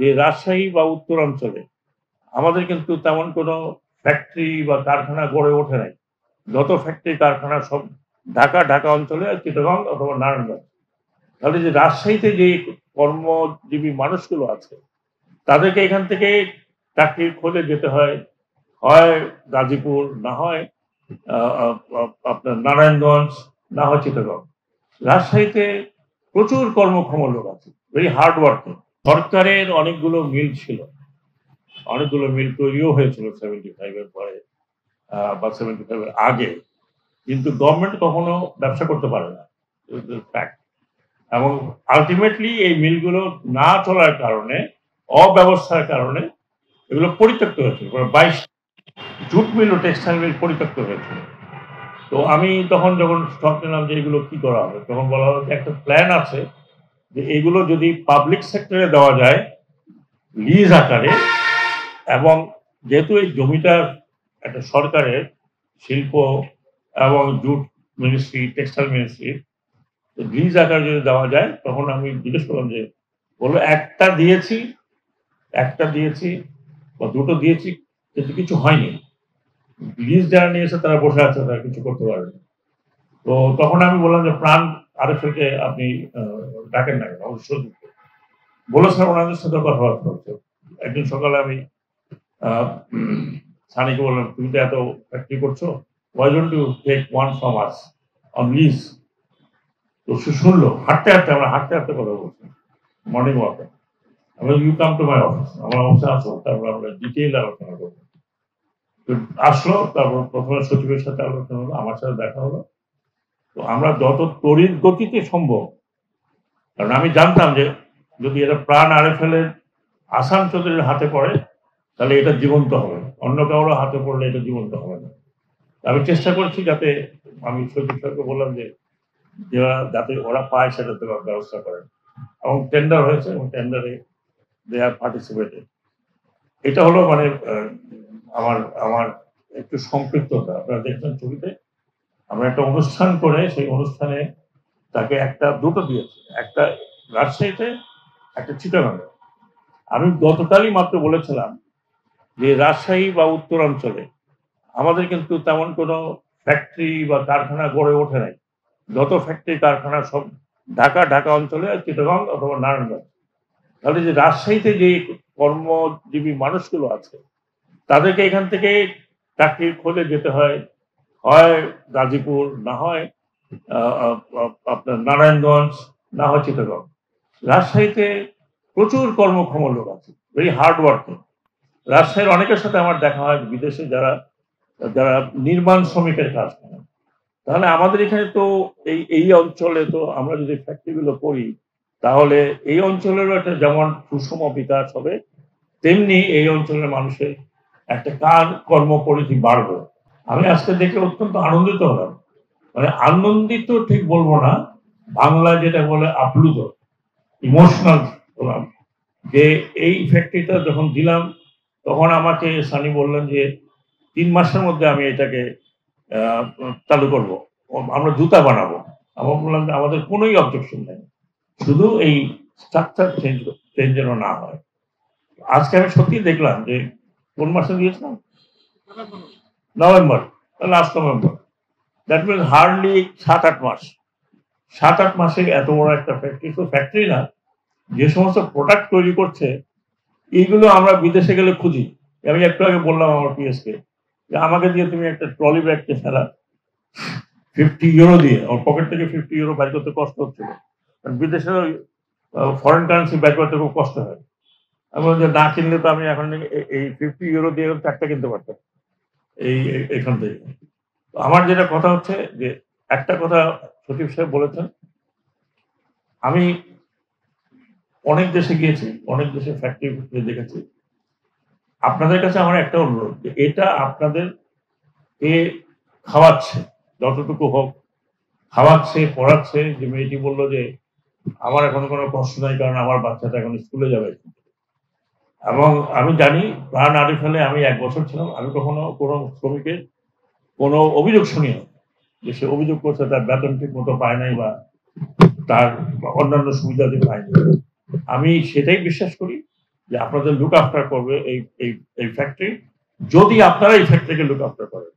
যে রাজশাহী বা উত্তরাঞ্চলে আমাদের কিন্তু তেমন কোনো ফ্যাক্টরি বা কারখানা গড়ে ওঠে নাই। যত ফ্যাক্টরি কারখানা সব ঢাকা অঞ্চলে আর চিটাগং অথবা নারায়ণগঞ্জ। তাহলে যে রাজশাহীতে যে কর্মজীবী মানুষগুলো আছে তাদেরকে এখান থেকে চাকরির খোঁজে যেতে হয়, হয় গাজীপুর, না হয় আপনার নারায়ণগঞ্জ, না হয় চিটাগং। রাজশাহীতে প্রচুর কর্মক্ষম লোক আছে, ভেরি হার্ড ওয়ার্কিং। সরকারের অনেকগুলো মিল ছিল, অনেকগুলো মিল তৈরিও হয়েছিল 75 এর পরে বা 75 এর আগে, কিন্তু গভর্নমেন্ট কখনো ব্যবসা করতে পারে না, ফ্যাক্ট। এবং আলটিমেটলি এই মিলগুলো না চলার কারণে, অব্যবস্থার কারণে এগুলো পরিত্যক্ত হয়েছিল। 22 জুট মিল ও টেক্সটাইল মিল পরিত্যক্ত হয়েছিল। তো আমি তখন যখন স্টক নিলাম যে এগুলো কি করা হবে, তখন বলা হলো যে একটা প্ল্যান আছে যে এগুলো যদি পাবলিক সেক্টরে দেওয়া যায় লিজ আকারে, এবং যেহেতু এই জমিটা একটা সরকারের, শিল্প এবং jute ministry, textile ministry, lease আকারে যদি দেওয়া যায়, তখন আমি জিজ্ঞেস করলাম যে, বললো একটা দিয়েছি বা দুটো দিয়েছি, কিন্তু কিছু হয়নি। লিজ যারা নিয়েছে তারা বসে আছে, তারা কিছু করতে পারেনি। তো তখন আমি বললাম যে প্রাণ আরেফকে আপনি ডাকেন না কেন, অবশ্যই বলেছেন ওনাদের সাথে কথাবার্তা হচ্ছে। একদিন সকালে আমি সানিকে বললাম, তুমি তো এত ফ্যাক্টরি করছো, why don't you take one from us on lease? তো সে শুনলো, আমরা হাঁটতে কথা বলছি মর্নিং ওয়াকে। আমি you come to my office, আমার অফিসে আসো, তারপর আমরা ডিটেইল আলোচনা করবো। তো আসলো, তারপর প্রথমে সচিবের সাথে আলোচনা হলো, আমার সাথে দেখা হলো। তো আমরা যত তড়িৎ গতিতে সম্ভব, কারণ আমি জানতাম যে যদি এটা প্রাণ আরএফএল এর আসাম চৌধুরীর হাতে পড়ে তাহলে এটা জীবন্ত হবে, অন্য কারোর হাতে পড়লে এটা জীবন্ত হবে না। আমি চেষ্টা করছি যাতে, আমি সচিব সাহেবকে বললাম যে যাতে ওরা পায় সেটা দেওয়ার ব্যবস্থা করেন, এবং টেন্ডার হয়েছে এবং টেন্ডারে দে আর পার্টিসিপেটেড। এটা হলো মানে আমার একটু সম্পৃক্ততা। আপনারা দেখবেন ছবিতে আমরা একটা অনুষ্ঠান করে, সেই অনুষ্ঠানে তাকে দুটো দিয়েছে, একটা রাজশাহীতে, একটা চিটাগাংয়ে। আমি গতকালই মাত্র বলেছিলাম যে রাজশাহী বা উত্তরাঞ্চলে আমাদের কিন্তু তেমন কোনো ফ্যাক্টরি বা কারখানা গড়ে ওঠে নাই। যত ফ্যাক্টরি কারখানা সব ঢাকা অঞ্চলে আর চিটাগং অথবা নারায়ণগঞ্জ। তাহলে যে রাজশাহীতে যে কর্মজীবী মানুষগুলো আছে তাদেরকে এখান থেকে চাকরির খোঁজে যেতে হয়, হয় গাজীপুর, না হয় আপনার নারায়ণগঞ্জ, না হয় চিটাগং। রাজশাহীতে প্রচুর কর্মক্ষম লোক আছে, ভেরি হার্ড ওয়ার্কিং। রাজশাহীর অনেকের সাথে আমার দেখা হয় বিদেশে, যারা যারা নির্মাণ শ্রমিকের কাজ করে। তাহলে আমাদের এখানে তো এই অঞ্চলে তো আমরা যদি ফ্যাক্টরিগুলো করি, তাহলে এই অঞ্চলেরও একটা যেমন সুষম বিকাশ হবে, তেমনি এই অঞ্চলের মানুষের একটা কর্মপরিধি বাড়বে। আমি আজকে দেখে অত্যন্ত আনন্দিত হলাম, মানে আনন্দিত ঠিক বলবো না, বাংলা যেটা বলে আপ্লুত, ইমোশনাল হলাম যে এই ফ্যাক্টরিটা যখন দিলাম, তখন আমাকে সানি বললেন যে 3 মাসের মধ্যে আমি এটাকে চালু করব, আমরা জুতা বানাবো। আমি বললাম যে আমাদের কোনোই অবজেকশন নেই, শুধু এই স্ট্রাকচার চেঞ্জ যেন না হয়। আজকে আমি সত্যি দেখলাম যে কোন মাসে দিয়েছিলাম, November, last November. That means hardly 7-8 মাস। 7-8 মাসে এত বড় একটা ফ্যাক্টরি, তো ফ্যাক্টরি না, যে সমস্ত প্রোডাক্ট তৈরি করছে এইগুলো আমরা বিদেশে গেলে খুঁজি। আমি একটু আগে বললাম আমার পিএসকে যে আমাকে দিয়ে তুমি একটা ট্রলি ব্যাগ কেনা, 50 ইউরো দিয়ে, আমার পকেট থেকে 50 ইউরো বাইর করতে কষ্ট হচ্ছিল, কারণ বিদেশে ফরেন কারেন্সি বাইর করতে খুব কষ্ট হয়। আমি বললাম যে না কিনলে তো আমি এখন এই 50 ইউরো দিয়ে 4টা কিনতে পারতাম এখান থেকে। আমার যেটা কথা হচ্ছে যে, একটা কথা সচিব সাহেব বলেছেন, আমি অনেক দেশে গিয়েছি, অনেক দেশে ফ্যাক্টরি দেখেছি। আপনাদের কাছে আমার একটা অনুরোধ যে এটা আপনাদের খাওয়াচ্ছে, যতটুকু হোক খাওয়াচ্ছে, পড়াচ্ছে। যে মেয়েটি বললো যে আমার এখন কোনো কষ্ট নাই, কারণ আমার বাচ্চাটা এখন স্কুলে যাবে। এবং আমি জানি প্রাণ আরএফএল আমি 1 বছর ছিলাম, আমি কখনো কোনো শ্রমিকের কোনো অভিযোগ শুনি না যে সে অভিযোগ করছে তার বেতন ঠিক মতো পায় নাই বা তার অন্যান্য সুবিধাদি পায়নি। আমি সেটাই বিশ্বাস করি যে আপনাদের লুক আফটার করবে এই এই এই ফ্যাক্টরি, যদি আপনারা এই ফ্যাক্টরিকে লুক আফটার করেন।